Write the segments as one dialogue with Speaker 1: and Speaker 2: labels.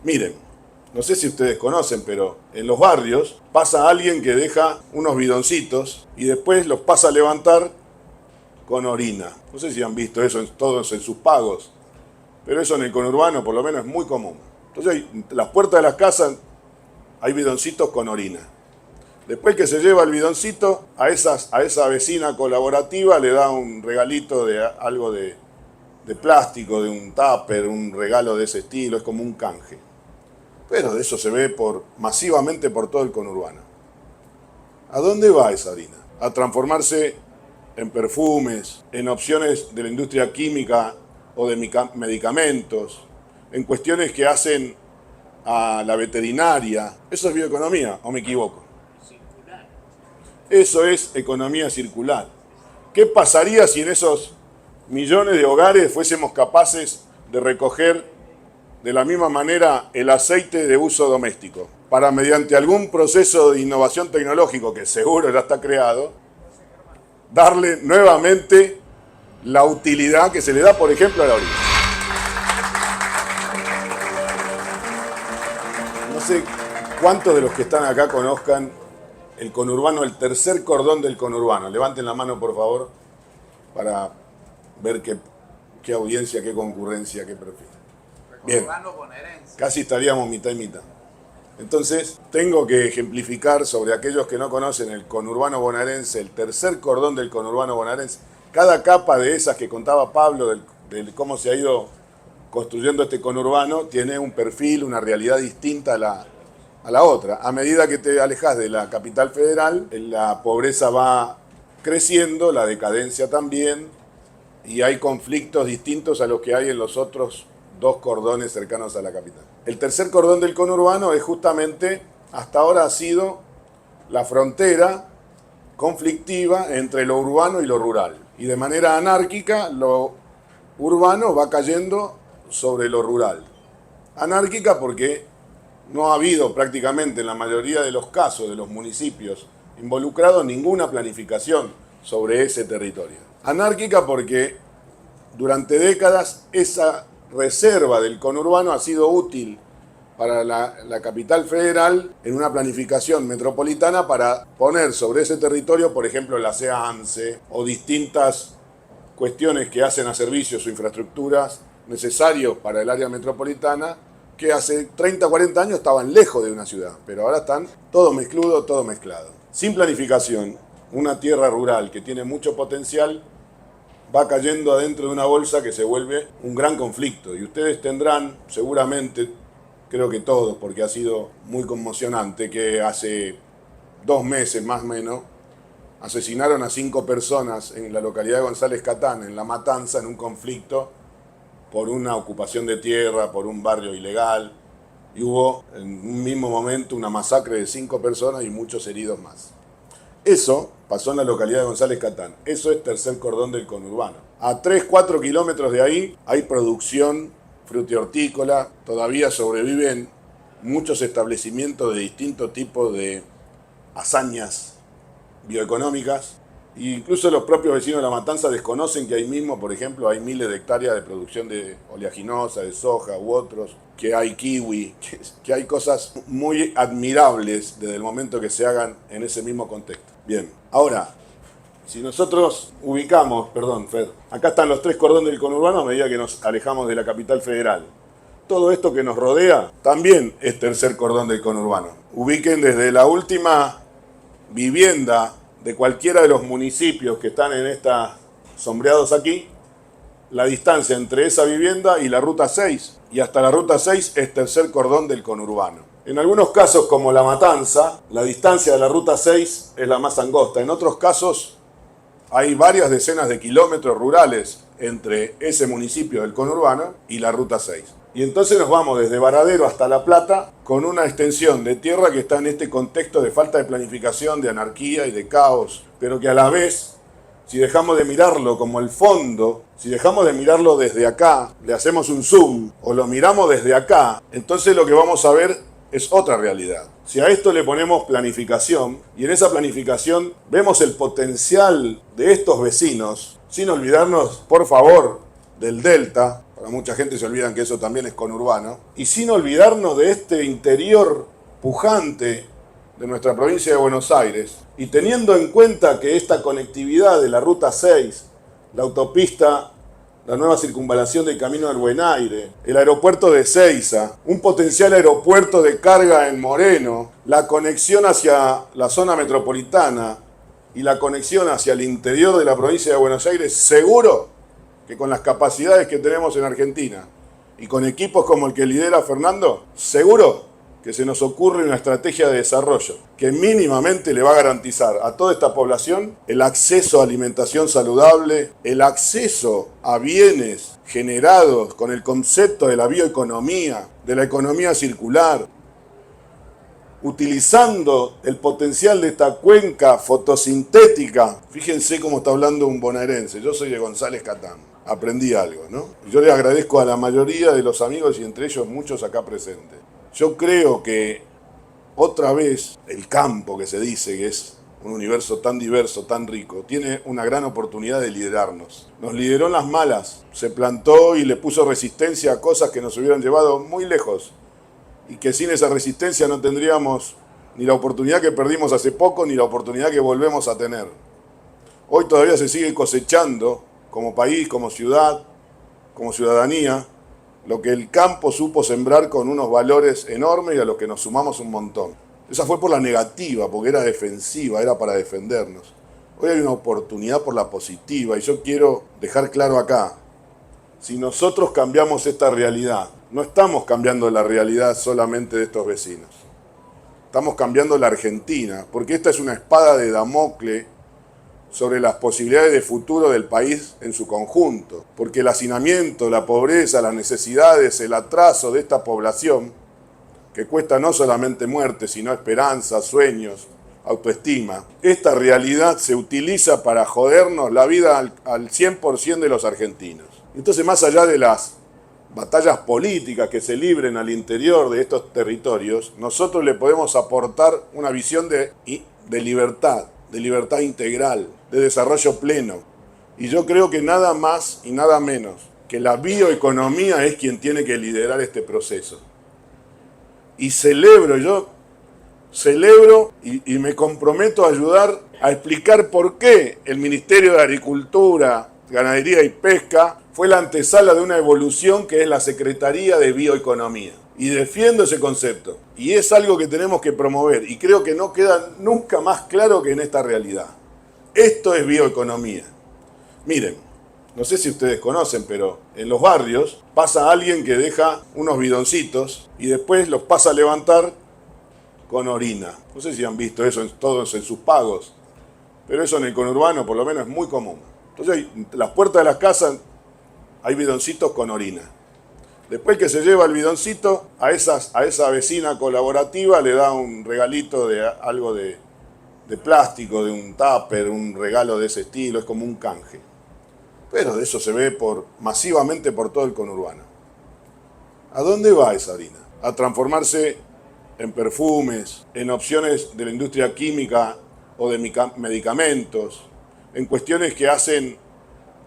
Speaker 1: Miren, no sé si ustedes conocen, pero en los barrios pasa alguien que deja unos bidoncitos y después los pasa a levantar con orina. No sé si han visto eso todos en sus pagos, pero eso en el conurbano por lo menos es muy común. Entonces, en las puertas de las casas hay bidoncitos con orina. Después que se lleva el bidoncito, a esa vecina colaborativa le da un regalito de algo de plástico, de un tupper, un regalo de ese estilo, es como un canje. Pero de eso se ve masivamente por todo el conurbano. ¿A dónde va esa orina? A transformarse en perfumes, en opciones de la industria química o de medicamentos, en cuestiones que hacen a la veterinaria. ¿Eso es bioeconomía o me equivoco?
Speaker 2: Circular.
Speaker 1: Eso es economía circular. ¿Qué pasaría si en esos millones de hogares fuésemos capaces de recoger de la misma manera el aceite de uso doméstico para, mediante algún proceso de innovación tecnológico que seguro ya está creado, darle nuevamente la utilidad que se le da, por ejemplo, a la orina? No sé cuántos de los que están acá conozcan el conurbano, el tercer cordón del conurbano. Levanten la mano, por favor, para ver qué audiencia, qué concurrencia, qué perfil. Bien, casi estaríamos mitad y mitad. Entonces, tengo que ejemplificar sobre aquellos que no conocen el conurbano bonaerense, el tercer cordón del conurbano bonaerense. Cada capa de esas que contaba Pablo, de cómo se ha ido construyendo este conurbano, tiene un perfil, una realidad distinta a la otra. A medida que te alejas de la capital federal, la pobreza va creciendo, la decadencia también, y hay conflictos distintos a los que hay en los otros dos cordones cercanos a la capital. El tercer cordón del conurbano es justamente, hasta ahora ha sido la frontera conflictiva entre lo urbano y lo rural. Y de manera anárquica, lo urbano va cayendo sobre lo rural. Anárquica porque no ha habido prácticamente en la mayoría de los casos de los municipios involucrados ninguna planificación sobre ese territorio. Anárquica porque durante décadas esa reserva del conurbano ha sido útil para la capital federal en una planificación metropolitana para poner sobre ese territorio, por ejemplo, la SEANSE o distintas cuestiones que hacen a servicios o infraestructuras necesarios para el área metropolitana, que hace 30 o 40 años estaban lejos de una ciudad, pero ahora están todo mezcludo, todo mezclado. Sin planificación, una tierra rural que tiene mucho potencial va cayendo adentro de una bolsa que se vuelve un gran conflicto. Y ustedes tendrán, seguramente, creo que todos, porque ha sido muy conmocionante, que hace 2 meses más o menos asesinaron a 5 personas en la localidad de González Catán, en La Matanza, en un conflicto por una ocupación de tierra, por un barrio ilegal. Y hubo en un mismo momento una masacre de 5 personas y muchos heridos más. Eso pasó en la localidad de González Catán. Eso es tercer cordón del conurbano. A 3-4 kilómetros de ahí hay producción frutihortícola. Todavía sobreviven muchos establecimientos de distinto tipo de hazañas bioeconómicas. E incluso los propios vecinos de La Matanza desconocen que ahí mismo, por ejemplo, hay miles de hectáreas de producción de oleaginosa, de soja u otros, que hay kiwi, que hay cosas muy admirables desde el momento que se hagan en ese mismo contexto. Bien, ahora, si nosotros ubicamos, perdón, Fer, acá están los 3 cordones del conurbano a medida que nos alejamos de la capital federal. Todo esto que nos rodea también es tercer cordón del conurbano. Ubiquen desde la última vivienda de cualquiera de los municipios que están en esta sombreados aquí, la distancia entre esa vivienda y la ruta 6, y hasta la ruta 6 es tercer cordón del conurbano. En algunos casos, como La Matanza, la distancia de la ruta 6 es la más angosta. En otros casos, hay varias decenas de kilómetros rurales entre ese municipio del conurbano y la ruta 6. Y entonces nos vamos desde Varadero hasta La Plata con una extensión de tierra que está en este contexto de falta de planificación, de anarquía y de caos, pero que a la vez, si dejamos de mirarlo como el fondo, si dejamos de mirarlo desde acá, le hacemos un zoom o lo miramos desde acá, entonces lo que vamos a ver es otra realidad. Si a esto le ponemos planificación y en esa planificación vemos el potencial de estos vecinos, sin olvidarnos, por favor, del delta, mucha gente se olvida que eso también es conurbano, y sin olvidarnos de este interior pujante de nuestra provincia de Buenos Aires, y teniendo en cuenta que esta conectividad de la Ruta 6, la autopista, la nueva circunvalación del Camino del Buen Aire, el aeropuerto de Ezeiza, un potencial aeropuerto de carga en Moreno, la conexión hacia la zona metropolitana y la conexión hacia el interior de la provincia de Buenos Aires, seguro que con las capacidades que tenemos en Argentina y con equipos como el que lidera Fernando, seguro que se nos ocurre una estrategia de desarrollo que mínimamente le va a garantizar a toda esta población el acceso a alimentación saludable, el acceso a bienes generados con el concepto de la bioeconomía, de la economía circular, utilizando el potencial de esta cuenca fotosintética. Fíjense cómo está hablando un bonaerense. Yo soy de González Catán. Aprendí algo, ¿no? Yo les agradezco a la mayoría de los amigos y entre ellos muchos acá presentes. Yo creo que otra vez el campo, que se dice que es un universo tan diverso, tan rico, tiene una gran oportunidad de liderarnos. Nos lideró en las malas, se plantó y le puso resistencia a cosas que nos hubieran llevado muy lejos y que sin esa resistencia no tendríamos ni la oportunidad que perdimos hace poco ni la oportunidad que volvemos a tener. Hoy todavía se sigue cosechando como país, como ciudad, como ciudadanía, lo que el campo supo sembrar con unos valores enormes y a los que nos sumamos un montón. Esa fue por la negativa, porque era defensiva, era para defendernos. Hoy hay una oportunidad por la positiva y yo quiero dejar claro acá, si nosotros cambiamos esta realidad, no estamos cambiando la realidad solamente de estos vecinos. Estamos cambiando la Argentina, porque esta es una espada de Damocles sobre las posibilidades de futuro del país en su conjunto, porque el hacinamiento, la pobreza, las necesidades, el atraso de esta población, que cuesta no solamente muerte, sino esperanza, sueños, autoestima, esta realidad se utiliza para jodernos la vida al 100% de los argentinos. Entonces, más allá de las batallas políticas que se libren al interior de estos territorios, nosotros le podemos aportar una visión de libertad integral, de desarrollo pleno. Y yo creo que nada más y nada menos que la bioeconomía es quien tiene que liderar este proceso. Y celebro y me comprometo a ayudar a explicar por qué el Ministerio de Agricultura, Ganadería y Pesca fue la antesala de una evolución que es la Secretaría de Bioeconomía. Y defiendo ese concepto. Y es algo que tenemos que promover. Y creo que no queda nunca más claro que en esta realidad. Esto es bioeconomía. Miren, no sé si ustedes conocen, pero en los barrios pasa alguien que deja unos bidoncitos y después los pasa a levantar con orina. No sé si han visto eso todos en sus pagos, pero eso en el conurbano por lo menos es muy común. Entonces, en las puertas de las casas hay bidoncitos con orina. Después que se lleva el bidoncito, a esa vecina colaborativa le da un regalito de algo de plástico, de un tupper, un regalo de ese estilo, es como un canje. Pero de eso se ve masivamente por todo el conurbano. ¿A dónde va esa harina? A transformarse en perfumes, en opciones de la industria química o de medicamentos, en cuestiones que hacen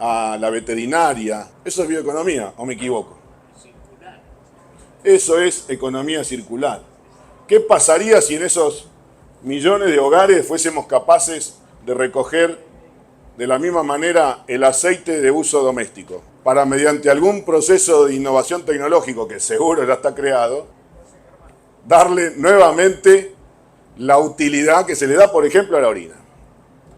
Speaker 1: a la veterinaria. ¿Eso es bioeconomía o me equivoco? Eso es economía circular. ¿Qué pasaría si en esos millones de hogares fuésemos capaces de recoger de la misma manera el aceite de uso doméstico para, mediante algún proceso de innovación tecnológico que seguro ya está creado, darle nuevamente la utilidad que se le da, por ejemplo, a la orina?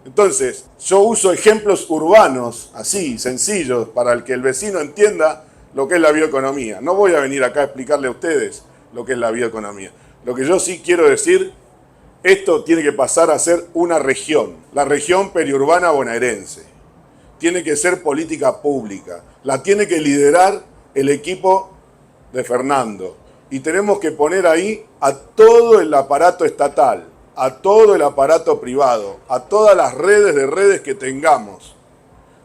Speaker 1: Entonces, yo uso ejemplos urbanos, así, sencillos, para el que el vecino entienda lo que es la bioeconomía. No voy a venir acá a explicarle a ustedes lo que es la bioeconomía. Lo que yo sí quiero decir, esto tiene que pasar a ser una región, la región periurbana bonaerense. Tiene que ser política pública, la tiene que liderar el equipo de Fernando. Y tenemos que poner ahí a todo el aparato estatal, a todo el aparato privado, a todas las redes que tengamos,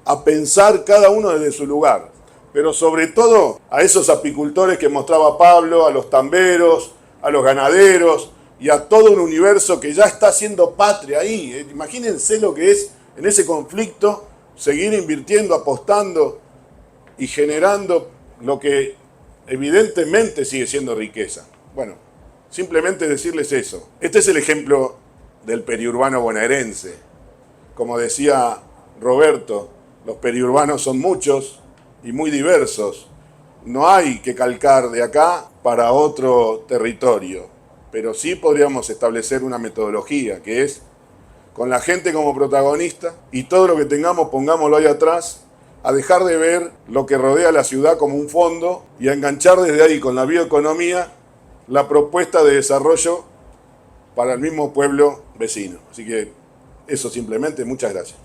Speaker 1: a pensar cada uno desde su lugar. Pero sobre todo a esos apicultores que mostraba Pablo, a los tamberos, a los ganaderos y a todo un universo que ya está haciendo patria ahí. Imagínense lo que es en ese conflicto seguir invirtiendo, apostando y generando lo que evidentemente sigue siendo riqueza. Bueno, simplemente decirles eso. Este es el ejemplo del periurbano bonaerense. Como decía Roberto, los periurbanos son muchos y muy diversos. No hay que calcar de acá para otro territorio, pero sí podríamos establecer una metodología, que es con la gente como protagonista y todo lo que tengamos pongámoslo ahí atrás, a dejar de ver lo que rodea la ciudad como un fondo y a enganchar desde ahí con la bioeconomía la propuesta de desarrollo para el mismo pueblo vecino. Así que eso simplemente, muchas gracias.